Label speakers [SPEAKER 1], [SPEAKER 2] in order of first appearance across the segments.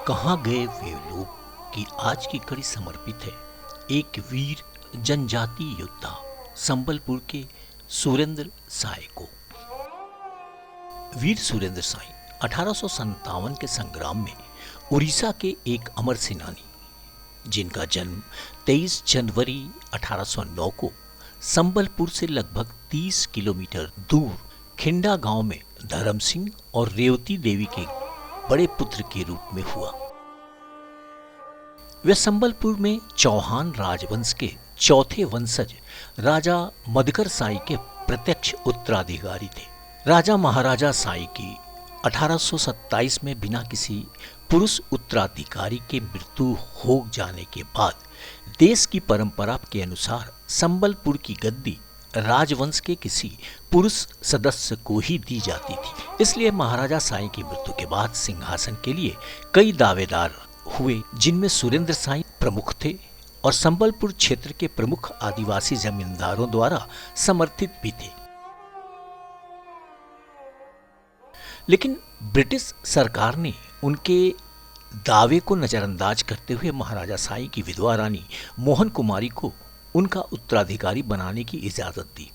[SPEAKER 1] कहाँ गए वे लोग की आज की कड़ी समर्पित है एक वीर जनजाति योद्धा संबलपुर के सुरेंद्र साय को। वीर सुरेंद्र साय 1857 के संग्राम में उड़ीसा के एक अमर सेनानी, जिनका जन्म 23 जनवरी 1809 को संबलपुर से लगभग 30 किलोमीटर दूर खिंडा गांव में धर्म सिंह और रेवती देवी के बड़े पुत्र के रूप में हुआ। वे संबलपुर में चौहान राजवंश के चौथे वंशज राजा मधुकर साई के प्रत्यक्ष उत्तराधिकारी थे। राजा महाराजा साई की 1827 में बिना किसी पुरुष उत्तराधिकारी के मृत्यु हो जाने के बाद देश की परंपरा के अनुसार संबलपुर की गद्दी राजवंश के किसी पुरुष सदस्य को ही दी जाती थी। इसलिए महाराजा साई की मृत्यु के बाद सिंहासन के लिए कई दावेदार हुए, जिनमें सुरेंद्र साई प्रमुख थे और संबलपुर क्षेत्र के प्रमुख आदिवासी जमींदारों द्वारा समर्थित भी थे। लेकिन ब्रिटिश सरकार ने उनके दावे को नजरअंदाज करते हुए महाराजा साई की विधवा रानी मोहन कुमारी को उनका उत्तराधिकारी बनाने की इजाजत दी,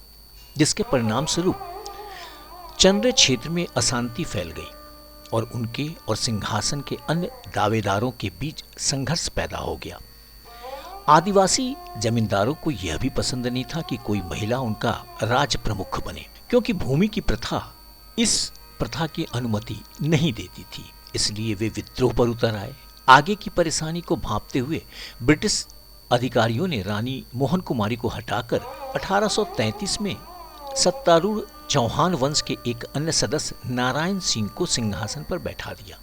[SPEAKER 1] जिसके परिणाम स्वरूप चंद्र क्षेत्र में अशांति फैल गई और उनके और सिंहासन के अन्य दावेदारों के बीच संघर्ष पैदा हो गया। आदिवासी जमींदारों को यह भी पसंद नहीं था कि कोई महिला उनका राज प्रमुख बने, क्योंकि भूमि की प्रथा इस प्रथा की अनुमति नहीं देती थी। इसलिए वे विद्रोह पर उतर आए। आगे की परेशानी को भांपते हुए ब्रिटिश अधिकारियों ने रानी मोहन कुमारी को हटाकर 1833 में सत्तारूढ़ चौहान वंश के एक अन्य सदस्य नारायण सिंह को सिंहासन पर बैठा दिया।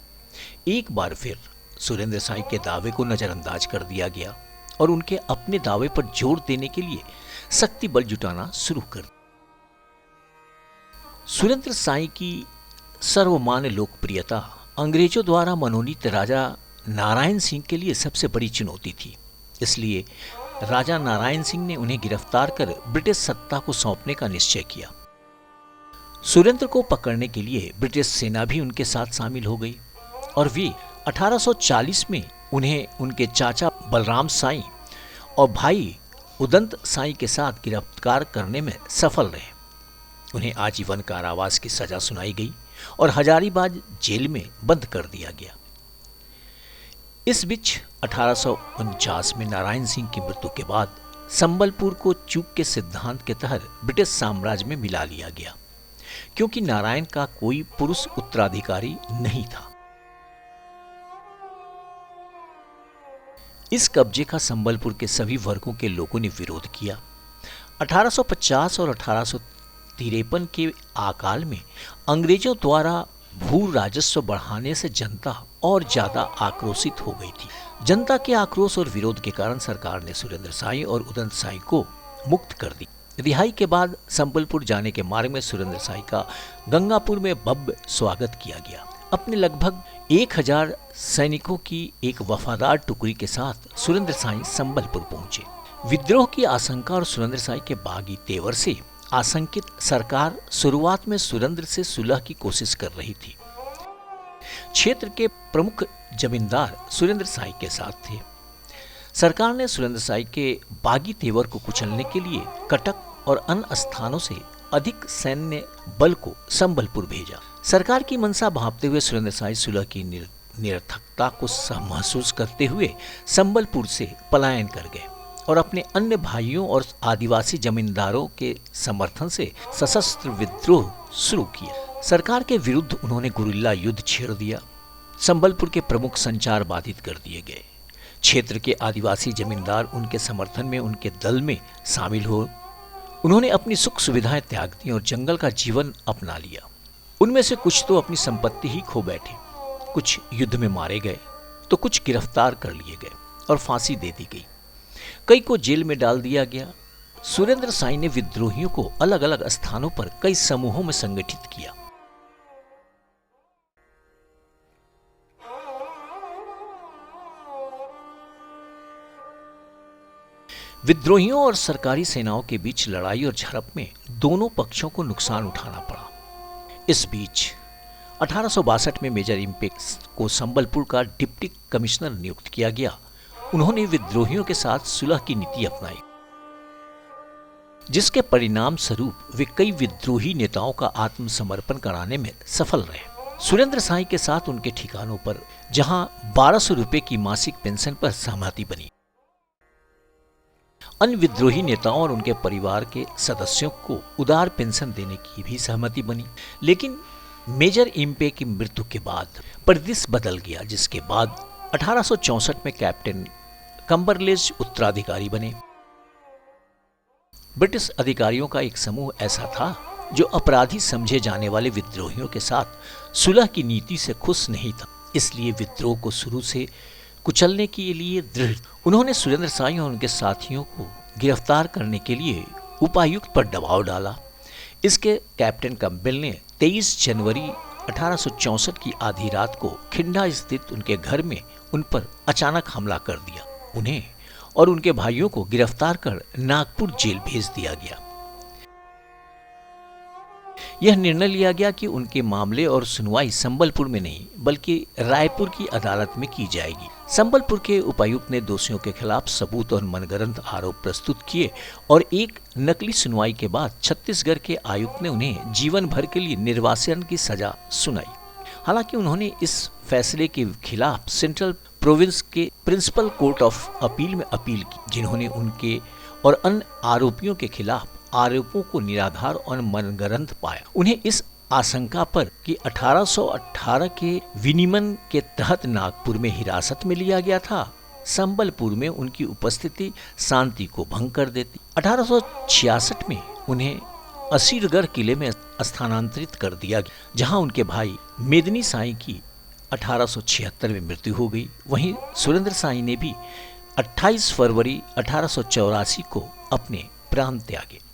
[SPEAKER 1] एक बार फिर सुरेंद्र साई के दावे को नजरअंदाज कर दिया गया और उनके अपने दावे पर जोर देने के लिए शक्ति बल जुटाना शुरू कर दिया। सुरेंद्र साई की सर्वमान्य लोकप्रियता अंग्रेजों द्वारा मनोनीत राजा नारायण सिंह के लिए सबसे बड़ी चुनौती थी। इसलिए राजा नारायण सिंह ने उन्हें गिरफ्तार कर ब्रिटिश सत्ता को सौंपने का निश्चय किया। सुरेंद्र को पकड़ने के लिए ब्रिटिश सेना भी उनके साथ शामिल हो गई और वे 1840 में उन्हें उनके चाचा बलराम साई और भाई उदंत साई के साथ गिरफ्तार करने में सफल रहे। उन्हें आजीवन कारावास की सजा सुनाई गई और हजारीबाग जेल में बंद कर दिया गया। इस बीच 1849 में नारायण सिंह की मृत्यु के बाद संबलपुर को चूक के सिद्धांत के तहत ब्रिटिश साम्राज्य में मिला लिया गया, क्योंकि नारायण का कोई पुरुष उत्तराधिकारी नहीं था। इस कब्जे का संबलपुर के सभी वर्गों के लोगों ने विरोध किया। 1850 और 1853 के अकाल में अंग्रेजों द्वारा भू राजस्व बढ़ाने से जनता और ज्यादा आक्रोशित हो गई थी। जनता के आक्रोश और विरोध के कारण सरकार ने सुरेंद्र साई और उदंत साई को मुक्त कर दी। रिहाई के बाद संबलपुर जाने के मार्ग में सुरेंद्र साई का गंगापुर में भव्य स्वागत किया गया। अपने लगभग 1000 सैनिकों की एक वफादार टुकड़ी के साथ सुरेंद्र साई संबलपुर पहुंचे। विद्रोह की आशंका और सुरेंद्र साई के बागी तेवर से आशंकित सरकार शुरुआत में सुरेंद्र से सुलह की कोशिश कर रही थी। क्षेत्र के प्रमुख जमींदार सुरेंद्र साई के साथ थे। सरकार ने सुरेंद्र साई के बागी तेवर को कुचलने के लिए कटक और अन्य स्थानों से अधिक सैन्य बल को संबलपुर भेजा। सरकार की मंशा भांपते हुए सुरेंद्र साई सुलह की निरर्थकता को महसूस करते हुए संबलपुर से पलायन कर गए और अपने अन्य भाइयों और आदिवासी जमींदारों के समर्थन से सशस्त्र विद्रोह शुरू किया। सरकार के विरुद्ध उन्होंने गुरिल्ला युद्ध छेड़ दिया। संबलपुर के प्रमुख संचार बाधित कर दिए गए। क्षेत्र के आदिवासी जमींदार उनके समर्थन में उनके दल में शामिल हो उन्होंने अपनी सुख सुविधाएं त्याग दी और जंगल का जीवन अपना लिया। उनमें से कुछ तो अपनी संपत्ति ही खो बैठे, कुछ युद्ध में मारे गए तो कुछ गिरफ्तार कर लिए गए और फांसी दे दी गई। कई को जेल में डाल दिया गया। सुरेंद्र साई ने विद्रोहियों को अलग अलग स्थानों पर कई समूहों में संगठित किया। विद्रोहियों और सरकारी सेनाओं के बीच लड़ाई और झड़प में दोनों पक्षों को नुकसान उठाना पड़ा। इस बीच 1862 में मेजर इम्पे को संबलपुर का डिप्टी कमिश्नर नियुक्त किया गया। उन्होंने विद्रोहियों के साथ सुलह की नीति अपनाई, जिसके परिणाम स्वरूप वे कई विद्रोही नेताओं का आत्मसमर्पण कराने में सफल रहे। सुरेंद्र साई के साथ उनके ठिकानों पर जहां 1200 रुपए की मासिक पेंशन पर सहमति बनी, अन्य विद्रोही नेताओं और उनके परिवार के सदस्यों को उदार पेंशन देने की भी सहमति बनी। लेकिन मेजर इम्पे की मृत्यु के बाद परिदृश्य बदल गया, जिसके बाद 1864 में कैप्टन कंबरलेज उत्तराधिकारी बने। ब्रिटिश अधिकारियों का एक समूह ऐसा था जो अपराधी समझे जाने वाले विद्रोहियों के साथ सुलह की नीति से खुश नहीं था, इसलिए विद्रोह को शुरू से कुचलने के लिए दृढ़। उन्होंने सुरेंद्र साई और उनके साथियों को गिरफ्तार करने के लिए उपायुक्त पर दबाव डाला। इसके कैप्टन कंबल ने 23 जनवरी 1864 की आधी रात को खिंडा स्थित उनके घर में उन पर अचानक हमला कर दिया। उन्हें और उनके भाइयों को गिरफ्तार कर नागपुर जेल भेज दिया गया। यह निर्णय लिया गया कि उनके मामले और सुनवाई संबलपुर में नहीं बल्कि रायपुर की अदालत में की जाएगी। संबलपुर के उपायुक्त ने दोषियों के खिलाफ सबूत और मनगढ़ंत आरोप प्रस्तुत किए और एक नकली सुनवाई के बाद छत्तीसगढ़ के आयुक्त ने उन्हें जीवन भर के लिए निर्वासन की सजा सुनाई। हालांकि उन्होंने इस फैसले के खिलाफ सेंट्रल प्रोविंस के प्रिंसिपल कोर्ट ऑफ अपील में अपील की, जिन्होंने उनके और अन्य आरोपियों के खिलाफ आरोपों को निराधार और मनगढ़ंत पाया। उन्हें इस आशंका पर कि 1818 के विनिमय के तहत नागपुर में हिरासत में लिया गया था, संबलपुर में उनकी उपस्थिति शांति को भंग कर देती। 1866 में उन्हें असीरगढ़ किले में स्थानांतरित कर दिया गया, जहां उनके भाई मेदनी साई की 1876 में मृत्यु हो गई। वहीं सुरेंद्र साई ने भी 28 फरवरी 1884 को अपने प्राण त्यागे।